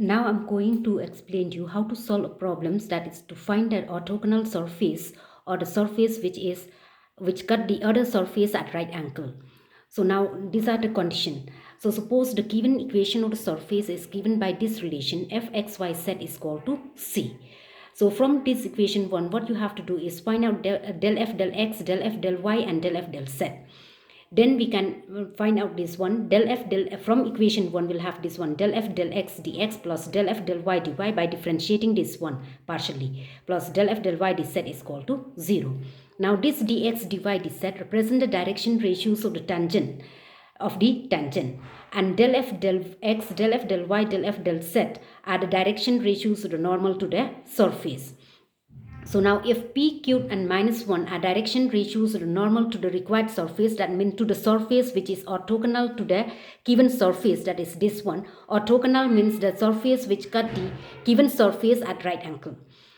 Now I'm going to explain to you how to solve problems, that is to find an orthogonal surface or the surface which cut the other surface at right angle. So now these are the condition. So suppose the given equation of the surface is given by this relation f(x,y,z) is equal to c. So from this equation 1, what you have to do is find out del f del x, del f del y, and del f del z. Then we can find out this one del f del f. From equation 1 we'll have this one del f del x dx plus del f del y dy by differentiating this one partially, plus del f del y dz is equal to 0. Now this dx dy dz represent the direction ratios of the tangent and del f del x, del f del y, del f del z are the direction ratios of the normal to the surface. So now if p cubed and minus 1 are direction ratios normal to the required surface, that means to the surface which is orthogonal to the given surface, that is this one. Orthogonal means the surface which cut the given surface at right angle.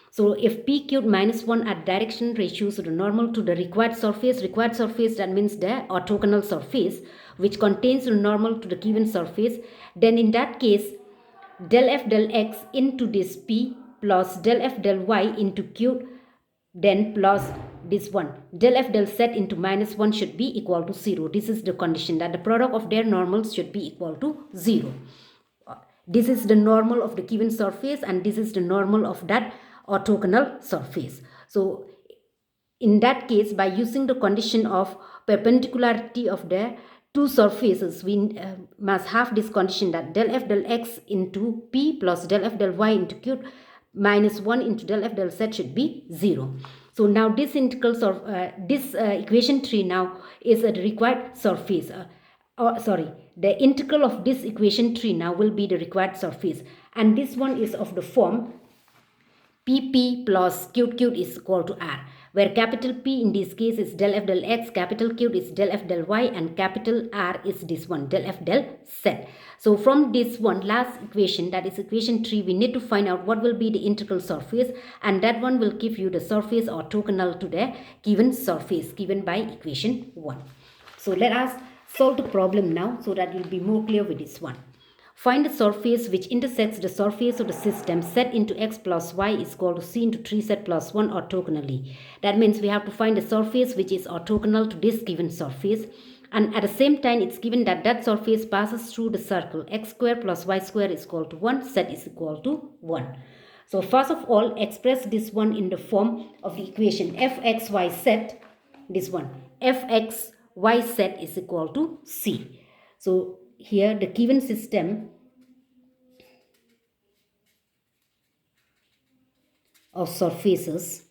So if p cubed minus 1 are direction ratios normal to the required surface that means the orthogonal surface which contains the normal to the given surface, then in that case del f del x into this p plus del f del y into q, then plus this one del f del z into minus 1 should be equal to 0. This is the condition that the product of their normals should be equal to 0. This is the normal of the given surface and this is the normal of that orthogonal surface. So in that case, by using the condition of perpendicularity of the two surfaces, we must have this condition that del f del x into p plus del f del y into q minus 1 into del f del z should be 0. So now this integrals of this equation 3 now is a required surface. The integral of this equation 3 now will be the required surface, and this one is of the form pp plus q is equal to r, where capital P in this case is del f del x, capital Q is del f del y, and capital R is this one del f del z. So from this one last equation, that is equation 3, we need to find out what will be the integral surface, and that one will give you the surface orthogonal to the given surface given by equation 1. So let us solve the problem now so that you'll be more clear with this one. Find the surface which intersects the surface of the system z into x plus y is equal to c into 3z plus 1 orthogonally. That means we have to find the surface which is orthogonal to this given surface, and at the same time it's given that that surface passes through the circle x square plus y square is equal to 1, z is equal to 1. So first of all, express this one in the form of the equation fxyz, this one fxyz is equal to c. So here the given system of surfaces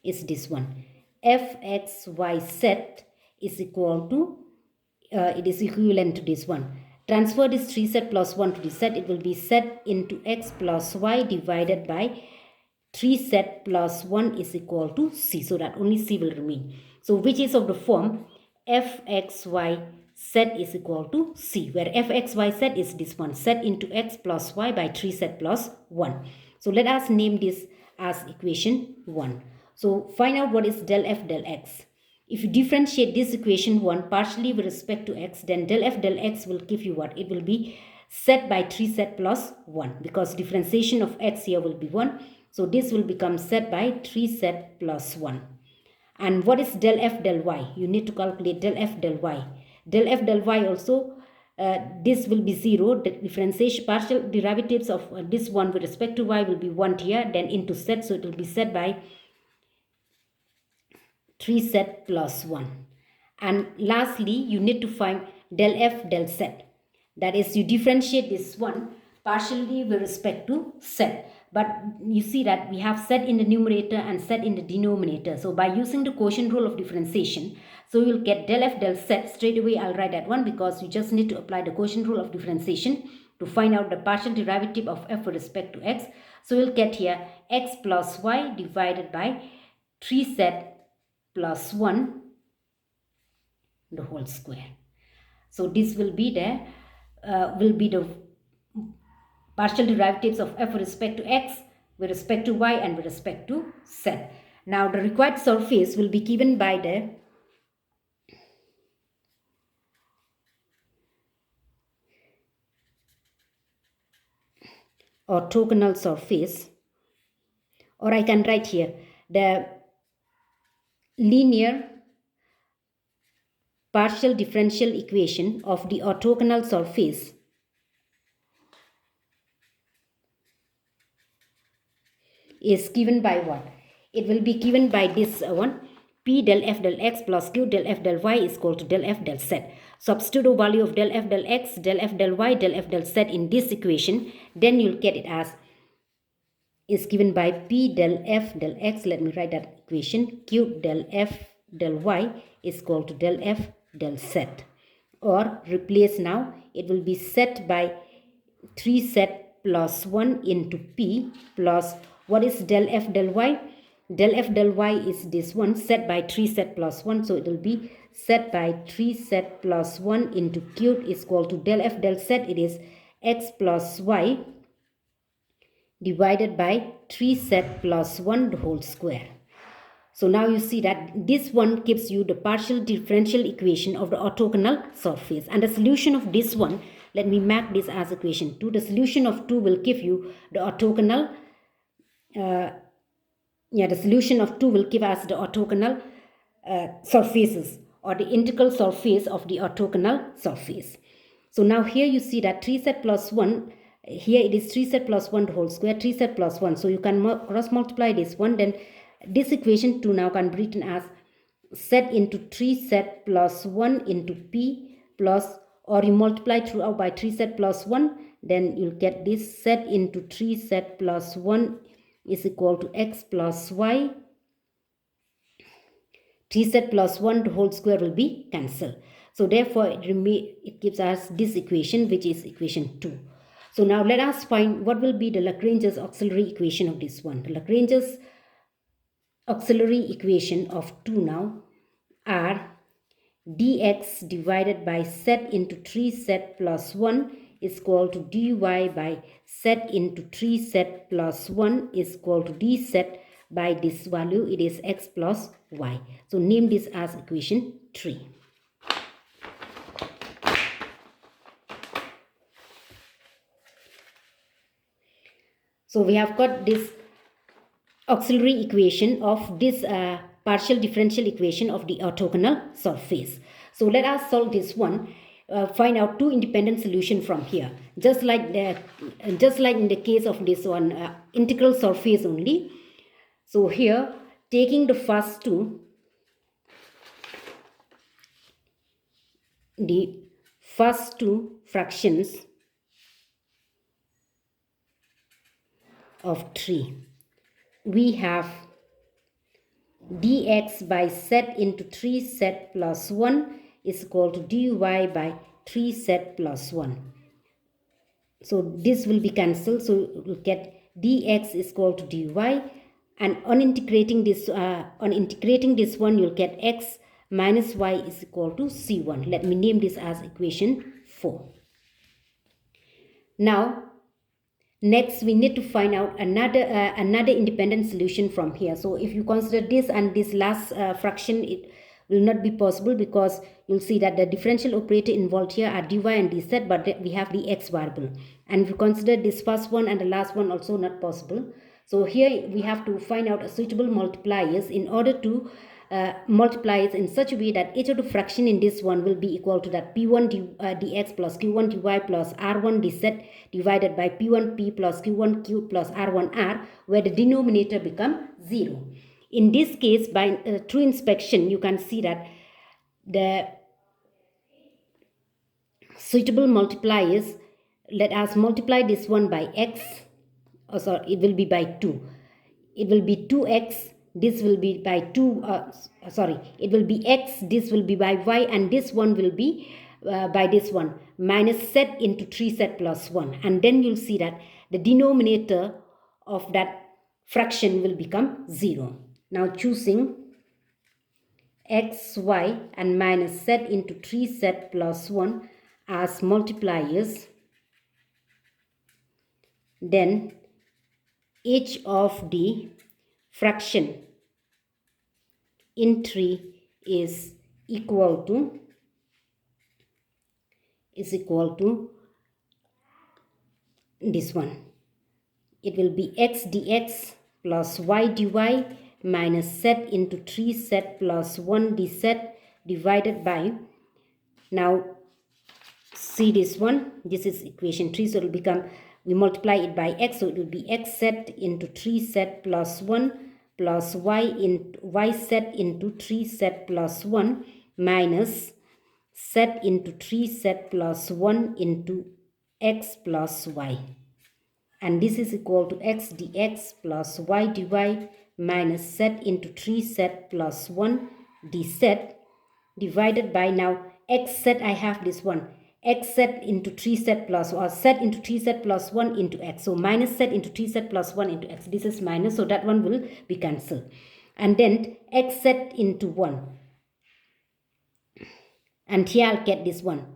is this one fxyz is equal to it is equivalent to this one. Transfer this 3z plus 1 to the z, it will be z into x plus y divided by 3z plus 1 is equal to c, so that only c will remain. So which is of the form fxy z is equal to c, where fxyz is this one, z into x plus y by 3z plus 1. So let us name this as equation 1. So find out what is del f del x. If you differentiate this equation 1 partially with respect to x, then del f del x will give you what? It will be z by 3z plus 1, because differentiation of x here will be 1. So this will become z by 3z plus 1. And what is del f del y? You need to calculate del f del y. Del f del y also, this will be 0. The differentiation partial derivatives of this one with respect to y will be 1 here, then into z, so it will be z by 3z plus 1. And lastly, you need to find del f del z. That is, you differentiate this one partially with respect to z. But you see that we have z in the numerator and z in the denominator. So by using the quotient rule of differentiation, so you'll get del f del z. Straight away I'll write that one, because you just need to apply the quotient rule of differentiation to find out the partial derivative of f with respect to x. So you'll get here x plus y divided by 3z plus 1 the whole square. So this will be the partial derivatives of f with respect to x, with respect to y, and with respect to z. Now the required surface will be given by the orthogonal surface, or I can write here the linear partial differential equation of the orthogonal surface is given by what? It will be given by this one, P del f del x plus Q del f del y is equal to del f del z. Substitute the value of del f del x, del f del y, del f del z in this equation, then you'll get it as is given by P del f del x, let me write that equation, Q del f del y is equal to del f del z. Or replace now, it will be set by 3 set plus 1 into P plus what is del f del y? Del f del y is this one set by 3 set plus 1. So it will be set by 3 set plus 1 into Q is equal to del f del z. It is x plus y divided by 3 set plus 1 the whole square. So now you see that this one gives you the partial differential equation of the orthogonal surface. And the solution of this one, let me mark this as equation 2. The solution of 2 will give you the orthogonal, the solution of 2 will give us the orthogonal surfaces, or the integral surface of the orthogonal surface. So now here you see that 3 set plus 1, here it is 3 set plus 1 the whole square, 3 set plus 1. So you can cross multiply this one, then this equation 2 now can be written as set into 3 set plus 1 into P plus, or you multiply throughout by 3 set plus 1, then you'll get this set into 3 set plus 1 is equal to x plus y. 3 set plus 1 the whole square will be cancelled. So therefore it gives us this equation, which is equation 2. So now let us find what will be the Lagrange's auxiliary equation of this one. The Lagrange's auxiliary equation of 2 now are dx divided by set into 3 set plus 1 is equal to dy by set into 3 set plus 1 is equal to d set by this value, it is x plus y. So name this as equation 3. So we have got this auxiliary equation of this partial differential equation of the orthogonal surface. So let us solve this one. Find out two independent solutions from here. Just like in the case of this one, integral surface only. So here, taking the first two, fractions of 3, we have dx by set into 3 set plus 1 is equal to dy by 3 set plus 1. So this will be cancelled. So we'll get dx is equal to dy, and on integrating this one, you'll get x minus y is equal to c1. Let me name this as equation 4. Now next we need to find out another independent solution from here. So if you consider this and this last fraction, it will not be possible, because you'll see that the differential operator involved here are dy and dz, but we have the x variable. And if you consider this first one and the last one, also not possible. So here we have to find out a suitable multipliers in order to multiply it in such a way that each of the fraction in this one will be equal to that p1 dx plus q1 dy plus r1 dz divided by p1 p plus q1 q plus r1 r, where the denominator become 0. In this case, by through inspection, you can see that the suitable multipliers, let us multiply this one by x, it will be by 2. It will be 2x, this will be by 2, it will be x, this will be by y, and this one will be by this one, minus set into 3 set plus 1. And then you'll see that the denominator of that fraction will become 0. Now choosing x, y and minus set into 3 set plus 1 as multipliers, then each of the fraction in 3 is equal to this one. it will be x dx plus y dy minus z into 3z plus 1 dz divided by, now see this one, this is equation 3, so it will become, we multiply it by x, so it will be xz into 3z plus 1 plus yz into 3z plus 1 minus z into 3z plus 1 into x plus y. And this is equal to x dx plus y dy minus z into 3z plus 1 dz divided by, now xz, I have this one, xz into 3z plus, or z into 3z plus 1 into x. So minus z into 3z plus 1 into x. This is minus, so that one will be cancelled. And then xz into 1. And here I'll get this one.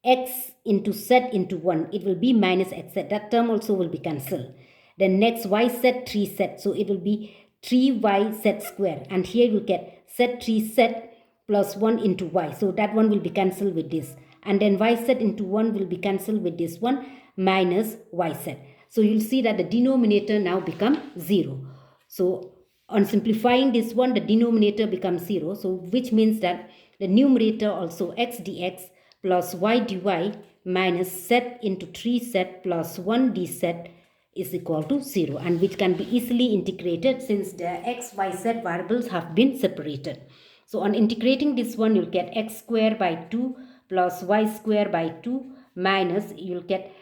X into z into 1. It will be minus xz. That term also will be cancelled. Then next yz 3z. So it will be 3yz square. And here you will get z3z plus 1 into y. So that one will be cancelled with this. And then yz into 1 will be cancelled with this one minus yz. So you'll see that the denominator now become 0. So on simplifying this one, the denominator becomes 0. So which means that the numerator also x dx plus y dy minus z into 3z plus 1 dz is equal to 0, and which can be easily integrated since the x, y, z variables have been separated. So on integrating this one, you'll get x square by 2 plus y square by 2 minus, you'll get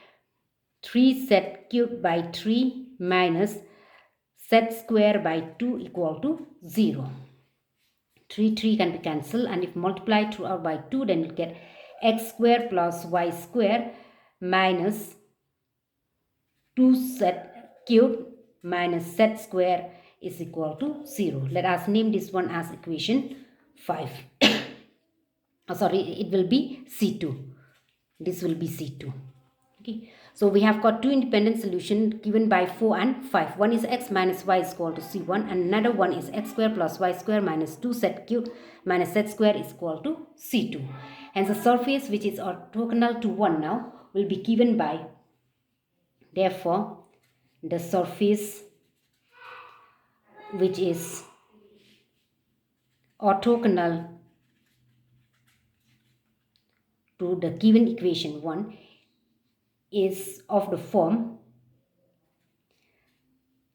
3z cubed by 3 minus z square by 2 equal to 0. 3 can be cancelled, and if multiplied throughout by 2, then you'll get x square plus y square minus 2z cubed minus z square is equal to 0. Let us name this one as equation 5. Oh, sorry, it will be C2. This will be C2. Okay. So we have got two independent solutions given by 4 and 5. One is x minus y is equal to C1, and another one is x square plus y square minus 2z cubed minus z square is equal to C2. Hence the surface which is orthogonal to 1 now will be given by, therefore the surface which is orthogonal to the given equation 1 is of the form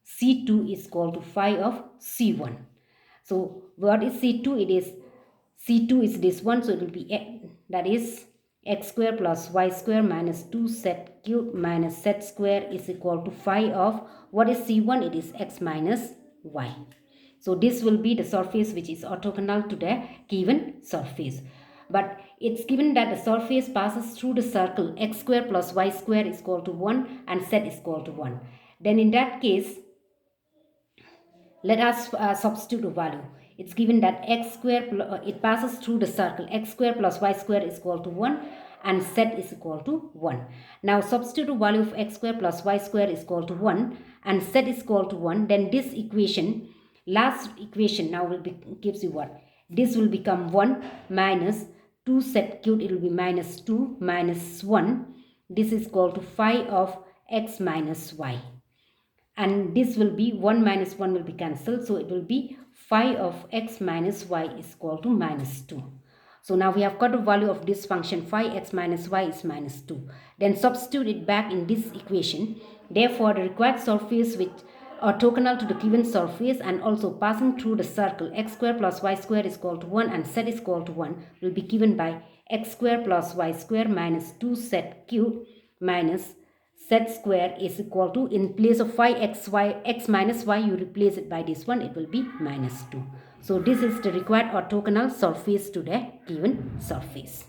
C2 is equal to phi of C1. So what is C2? It is, C2 is this one, so it will be, that is x square plus y square minus 2z cubed minus z square is equal to phi of, what is C1? It is x minus y. So this will be the surface which is orthogonal to the given surface. But it's given that the surface passes through the circle x square plus y square is equal to 1 and z is equal to 1. Then in that case, let us substitute a value. It's given that x square, it passes through the circle x square plus y square is equal to 1 and z is equal to 1. Now substitute a value of x square plus y square is equal to 1 and z is equal to 1. Then this equation, last equation now will be, gives you what? This will become 1 minus 2z cubed, it will be minus 2 minus 1. This is equal to phi of x minus y. And this will be 1 minus 1 will be cancelled. So it will be phi of x minus y is equal to minus 2. So now we have got the value of this function phi x minus y is minus 2. Then substitute it back in this equation. Therefore, the required surface which orthogonal to the given surface and also passing through the circle x square plus y square is equal to 1 and z is equal to 1 will be given by x square plus y square minus 2z cubed minus z square is equal to, in place of phi x minus y, you replace it by this one, it will be minus 2. So this is the required orthogonal surface to the given surface.